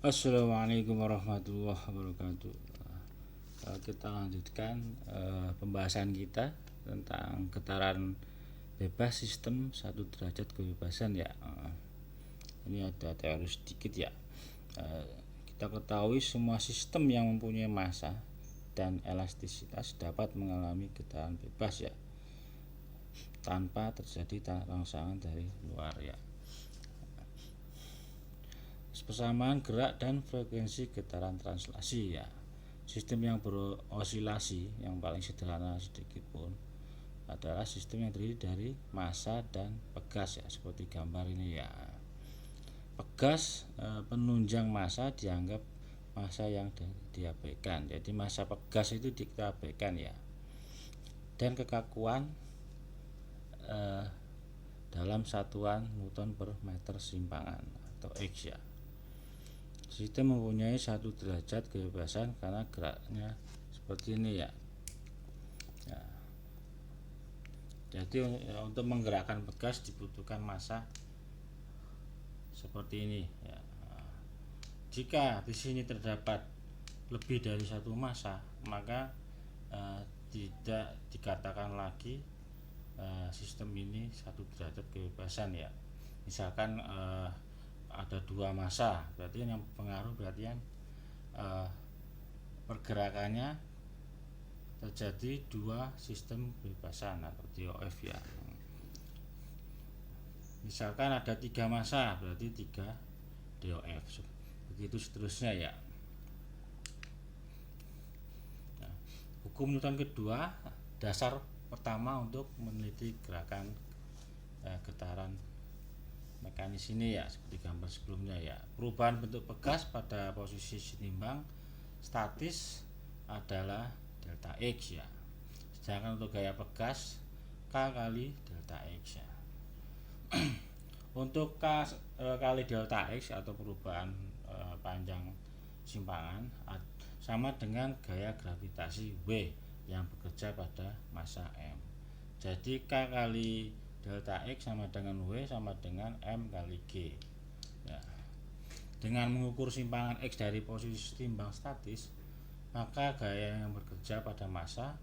Assalamualaikum warahmatullahi wabarakatuh. Kita lanjutkan pembahasan kita tentang getaran bebas sistem 1 derajat kebebasan ya. Ini ada teori sedikit ya. Kita ketahui semua sistem yang mempunyai massa dan elastisitas dapat mengalami getaran bebas ya, tanpa terjadi rangsangan dari luar ya. Persamaan gerak dan frekuensi getaran translasi ya. Sistem yang berosilasi yang paling sederhana sedikit pun adalah sistem yang terdiri dari massa dan pegas ya, seperti gambar ini ya. Pegas penunjang massa dianggap massa yang diabaikan. Jadi massa pegas itu diabaikan ya. Dan kekakuan dalam satuan Newton per meter simpangan atau X ya. Sistem mempunyai 1 derajat kebebasan karena geraknya seperti ini ya. Jadi untuk menggerakkan pegas dibutuhkan massa seperti ini ya. Jika di sini terdapat lebih dari satu massa, maka tidak dikatakan lagi sistem ini 1 derajat kebebasan ya. Misalkan ada 2 massa, berarti yang pengaruh berarti yang pergerakannya terjadi 2 sistem kebebasan atau DOF ya. Misalkan ada 3 massa, berarti 3 DOF, begitu seterusnya ya. Nah, hukum Newton kedua, dasar pertama untuk meneliti gerakan getaran mekanis ini ya, seperti gambar sebelumnya ya. Perubahan bentuk pegas pada posisi seimbang statis adalah delta X ya. Sedangkan untuk gaya pegas K kali delta X ya. Untuk K kali delta X atau perubahan panjang simpangan sama dengan gaya gravitasi W yang bekerja pada massa M. Jadi K kali delta X sama dengan W sama dengan M kali G ya. Dengan mengukur simpangan X dari posisi seimbang statis, maka gaya yang bekerja pada massa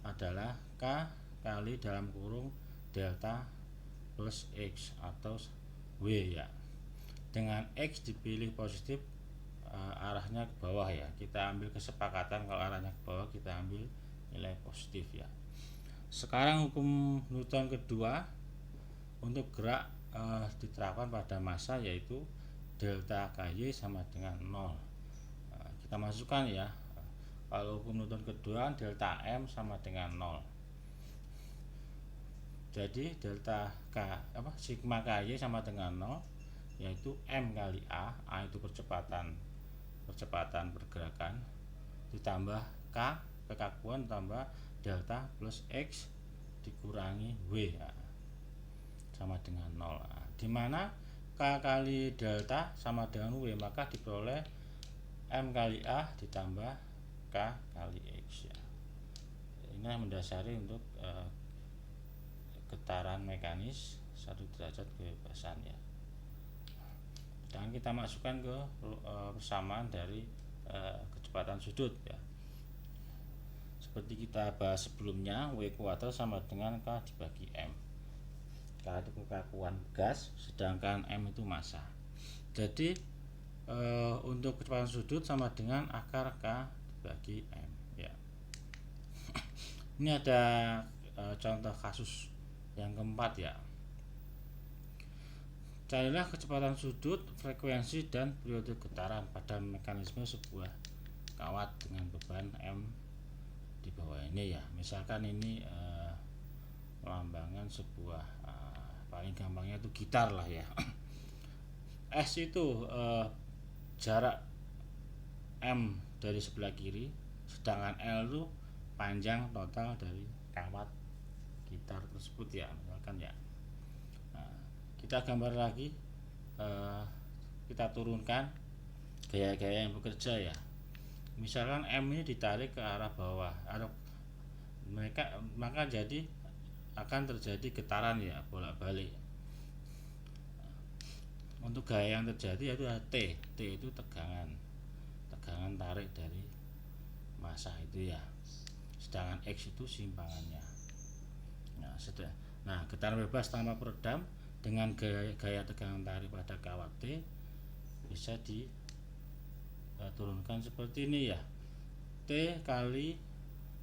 adalah K kali dalam kurung delta plus X atau W ya. Dengan X dipilih positif, arahnya ke bawah ya. Kita ambil kesepakatan kalau arahnya ke bawah kita ambil nilai positif ya. Sekarang hukum Newton kedua untuk gerak diterapkan pada massa, yaitu delta KY sama dengan 0. Kita masukkan ya. Kalau hukum Newton kedua, delta M sama dengan 0. Jadi delta sigma KY sama dengan 0, yaitu M kali A itu percepatan pergerakan, ditambah K kekakuan, tambah delta plus X dikurangi W ya, sama dengan 0. Dimana K kali delta sama dengan W, maka diperoleh M kali A ditambah K kali X ya. Ini mendasari untuk getaran mekanis 1 derajat kebebasan ya. Dan kita masukkan ke persamaan dari kecepatan sudut ya. Seperti kita bahas sebelumnya, W kuadrat sama dengan K dibagi M. K itu kekakuan gas, sedangkan M itu massa. Jadi untuk kecepatan sudut sama dengan akar K dibagi M ya. Ini ada contoh kasus yang keempat ya. Carilah kecepatan sudut, frekuensi, dan periode getaran pada mekanisme sebuah kawat dengan beban M di bawah ini ya. Misalkan ini melambangkan sebuah paling gampangnya itu gitar lah ya. S itu jarak M dari sebelah kiri, sedangkan L itu panjang total dari kawat gitar tersebut ya, misalkan ya. Nah, kita gambar lagi, kita turunkan gaya-gaya yang bekerja ya. Misalkan M ini ditarik ke arah bawah, maka jadi akan terjadi getaran ya, bolak-balik. Untuk gaya yang terjadi yaitu T. T itu tegangan tarik dari massa itu ya. Sedangkan X itu simpangannya. Nah, getaran bebas tanpa peredam dengan gaya tegangan tarik pada kawat T bisa diturunkan seperti ini ya. T kali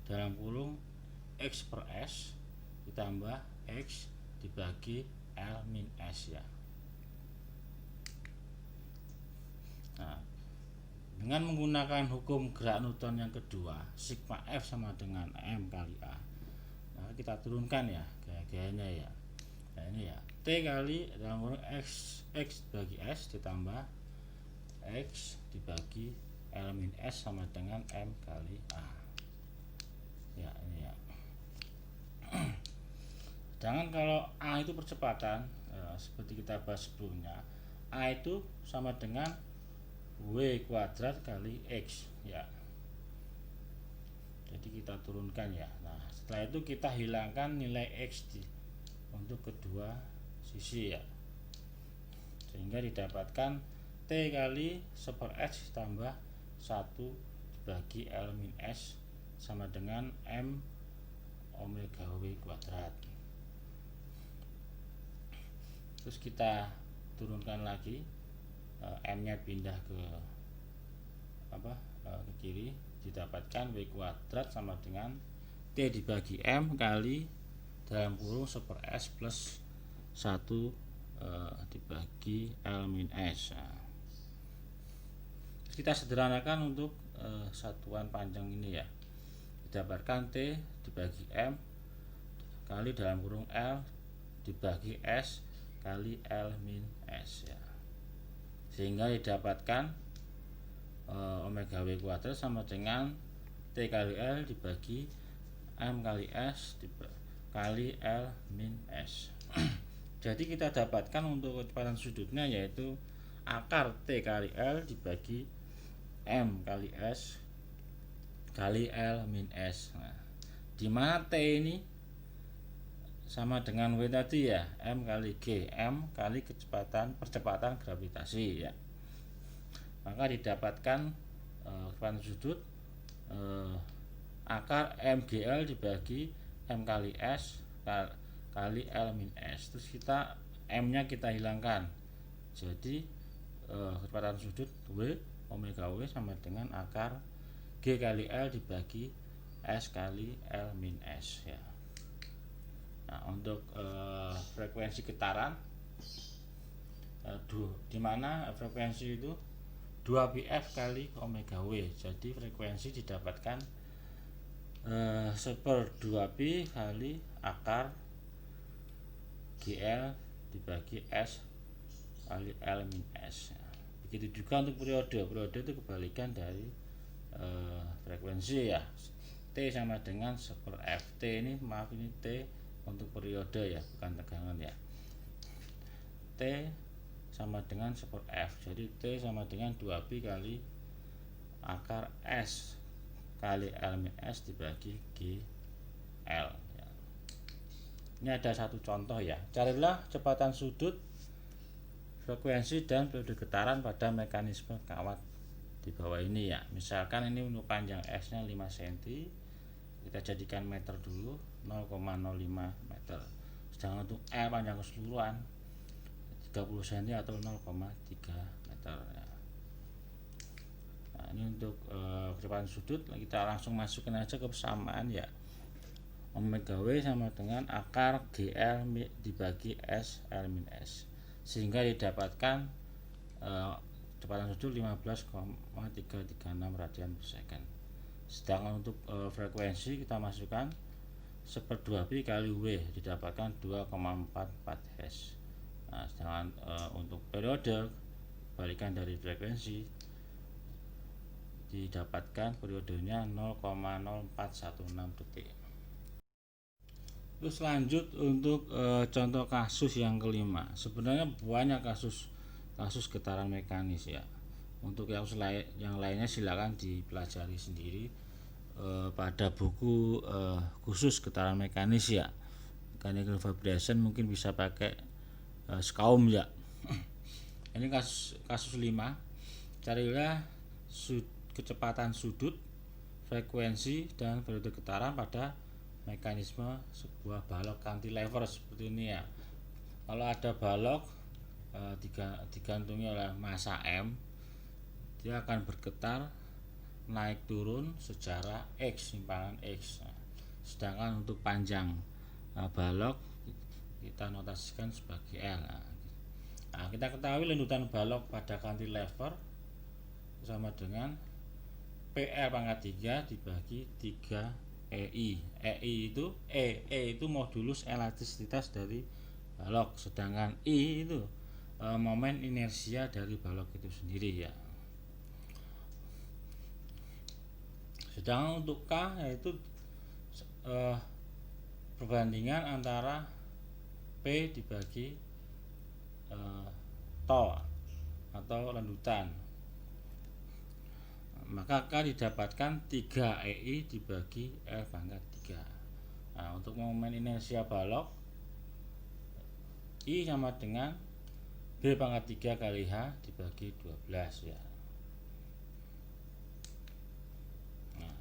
dalam kurung X per S ditambah X dibagi L min S ya. Nah, dengan menggunakan hukum gerak Newton yang kedua, sigma F sama dengan M kali A. Nah, kita turunkan ya gaya-gayanya ya. Nah, ini ya, T kali dalam kurung X dibagi S ditambah X dibagi L min S sama dengan M kali A. Ya, ini ya. Sedangkan kalau A itu percepatan, seperti kita bahas sebelumnya, A itu sama dengan W kuadrat kali X ya. Jadi kita turunkan ya. Nah, setelah itu kita hilangkan nilai X untuk kedua sisi ya, sehingga didapatkan T kali 1/S tambah 1 dibagi L min S sama dengan M omega W kuadrat. Terus kita turunkan lagi, M nya pindah ke ke kiri, didapatkan W kuadrat sama dengan T dibagi M kali dalam kurung 1/S plus 1 dibagi L min S. Nah, kita sederhanakan untuk satuan panjang ini ya, didapatkan T dibagi M kali dalam kurung L dibagi S kali L min S ya, sehingga didapatkan omega W kuadrat sama dengan T kali L dibagi M kali S kali L min S. Jadi kita dapatkan untuk kecepatan sudutnya yaitu akar T kali L dibagi M kali S kali L min S. Nah, dimana T ini sama dengan W tadi ya, M kali G, M kali percepatan gravitasi ya. Maka didapatkan kecepatan sudut akar MGL dibagi M kali S kali L min S. Terus kita M nya kita hilangkan, jadi kecepatan sudut W omega W sama dengan akar G kali L dibagi S kali L min S ya. Nah, untuk frekuensi getaran di mana frekuensi itu 2πf kali omega W. Jadi frekuensi didapatkan 1/2π kali akar GL dibagi S kali L min S. Begitu juga untuk periode itu kebalikan dari frekuensi ya. T sama dengan 1/f. T ini T untuk periode ya, bukan tegangan ya. T sama dengan 1/f. Jadi T sama dengan 2π kali akar S kali L min S dibagi GL ya. Ini ada satu contoh ya. Carilah kecepatan sudut, frekuensi dan periode getaran pada mekanisme kawat di bawah ini ya. Misalkan ini untuk panjang S nya 5 cm, kita jadikan meter dulu, 0,05 meter. Sedangkan untuk L panjang keseluruhan 30 cm atau 0,3 meter ya. Nah, ini untuk kecepatan sudut. Kita langsung masukin aja ke persamaan ya. Omega W sama dengan akar GL dibagi S L min S, sehingga didapatkan kecepatan sudut 15,336 radian per second. Sedangkan untuk frekuensi kita masukkan 1/2π kali W, didapatkan 2,44 Hz. Nah, sedangkan untuk periode balikan dari frekuensi, didapatkan periodenya 0,0416 detik. Terus lanjut untuk contoh kasus yang kelima. Sebenarnya banyak kasus getaran mekanis ya. Untuk yang lainnya silakan dipelajari sendiri pada buku khusus getaran mekanis ya. Mechanical vibration mungkin bisa pakai SKAUM ya. Ini kasus 5. Carilah kecepatan sudut, frekuensi, dan periode getaran pada mekanisme sebuah balok cantilever seperti ini ya. Kalau ada balok digantungi oleh massa M, dia akan bergetar naik turun secara X, simpangan X. Sedangkan untuk panjang balok kita notasikan sebagai L. Nah, kita ketahui lendutan balok pada cantilever sama dengan PL pangkat 3 dibagi 3 EI. E itu modulus elastisitas dari balok, sedangkan I itu momen inersia dari balok itu sendiri ya. Sedangkan untuk K yaitu perbandingan antara P dibagi to atau lendutan, maka K didapatkan 3 EI dibagi L pangkat 3. Nah, untuk momen inersia balok, I sama dengan B pangkat 3 kali H dibagi 12 ya. Nah,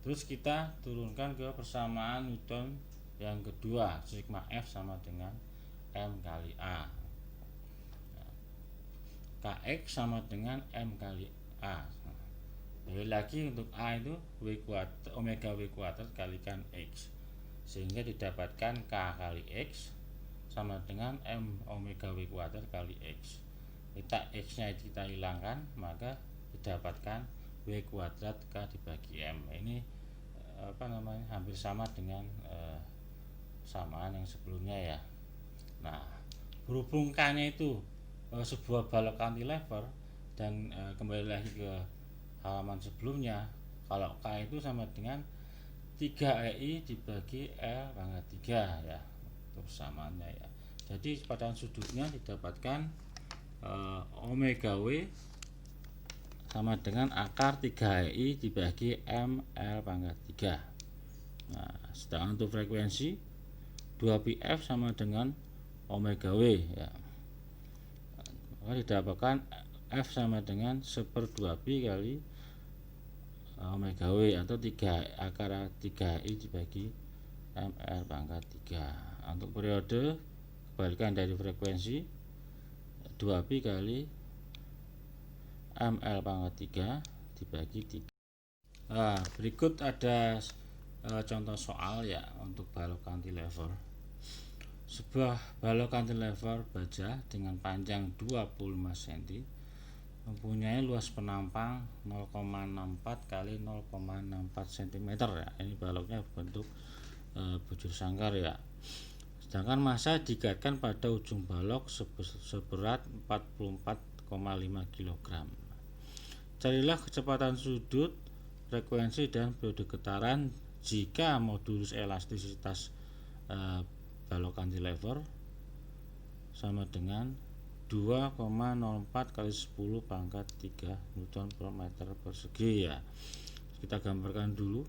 terus kita turunkan ke persamaan Newton yang kedua, sigma F sama dengan M kali A. Kx sama dengan M kali A. Jadi lagi untuk A itu omega W kuadrat kalikan X, sehingga didapatkan K kali X sama dengan M omega W kuadrat kali X. X nya kita hilangkan, maka didapatkan W kuadrat K dibagi M. Ini hampir sama dengan samaan yang sebelumnya ya. Nah, berhubung K nya itu sebuah balok cantilever dan kembali lagi ke halaman sebelumnya, kalau K itu sama dengan 3 EI dibagi L pangkat 3 ya, itu persamaannya ya. Jadi kecepatan sudutnya didapatkan omega W sama dengan akar 3 EI dibagi M L pangkat 3. Nah, sedangkan untuk frekuensi 2πf sama dengan omega W ya. Maka didapatkan F sama dengan 1/2pi kali omega W atau 3 akar 3i dibagi MR pangkat 3. Untuk periode kebalikan dari frekuensi 2pi kali ML pangkat 3 dibagi 3. Nah, berikut ada contoh soal ya untuk balok cantilever. Sebuah balok cantilever baja dengan panjang 25 cm mempunyai luas penampang 0,64 kali 0,64 cm ya. Ini baloknya berbentuk bujur sangkar ya. Sedangkan massa diikatkan pada ujung balok seberat 44,5 kg. Carilah kecepatan sudut, frekuensi, dan periode getaran jika modulus elastisitas balok cantilever sama dengan 2,04 kali 10 pangkat 3 Newton per meter persegi ya. Kita gambarkan dulu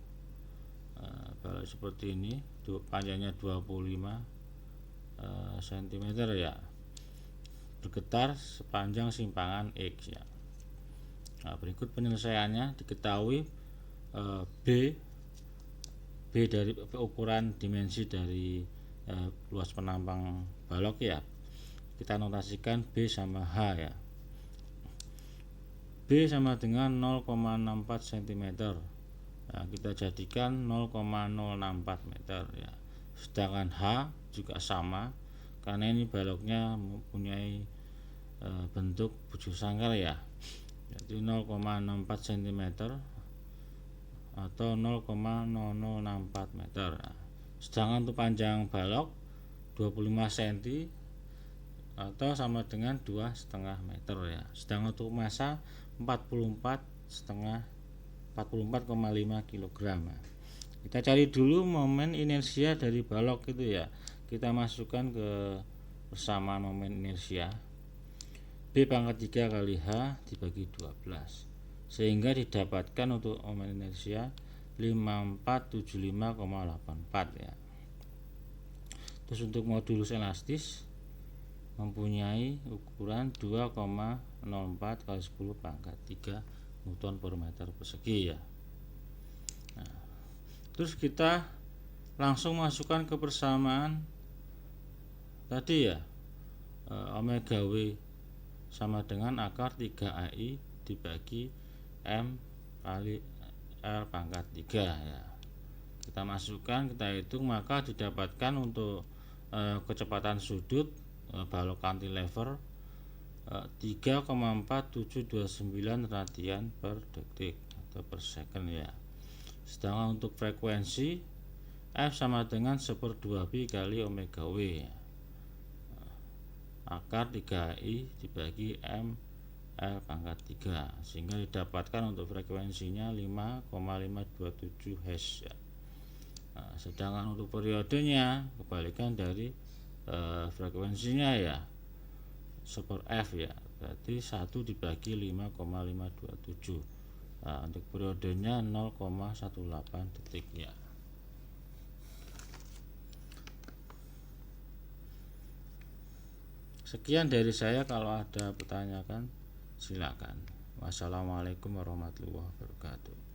balok seperti ini, panjangnya 25 cm ya, bergetar sepanjang simpangan X ya. Nah, berikut penyelesaiannya. Diketahui B dari ukuran dimensi dari luas penampang balok ya, kita notasikan B sama H ya. B sama dengan 0,64 cm. Nah, kita jadikan 0,064 meter ya. Sedangkan H juga sama karena ini baloknya mempunyai bentuk bujur sangkar ya. Jadi 0,64 cm atau 0,0064 meter. Sedangkan untuk panjang balok 25 cm atau sama dengan 2,5 meter ya. Sedangkan untuk massa 44,5 kg. Kita cari dulu momen inersia dari balok itu ya. Kita masukkan ke persamaan momen inersia. B pangkat 3 kali H dibagi 12, sehingga didapatkan untuk momen inersia 5475,84 ya. Terus untuk modulus elastis mempunyai ukuran 2,04 kali 10 pangkat 3 Newton per meter persegi ya. Nah, terus kita langsung masukkan ke persamaan tadi ya, omega W sama dengan akar 3AI dibagi M kali L pangkat 3 ya. Kita masukkan, kita hitung, maka didapatkan untuk kecepatan sudut balok cantilever 3,4729 radian per detik atau per second ya. Sedangkan untuk frekuensi F sama dengan 1/2 pi kali omega W ya. Akar 3I dibagi M L pangkat 3, sehingga didapatkan untuk frekuensinya 5,527 Hz ya. Nah, sedangkan untuk periodenya kebalikan dari frekuensinya ya, 1/f ya, berarti 1 dibagi 5,527. Nah, untuk periodenya 0,18 detik ya. Sekian dari saya, kalau ada pertanyaan silakan. Wassalamualaikum warahmatullahi wabarakatuh.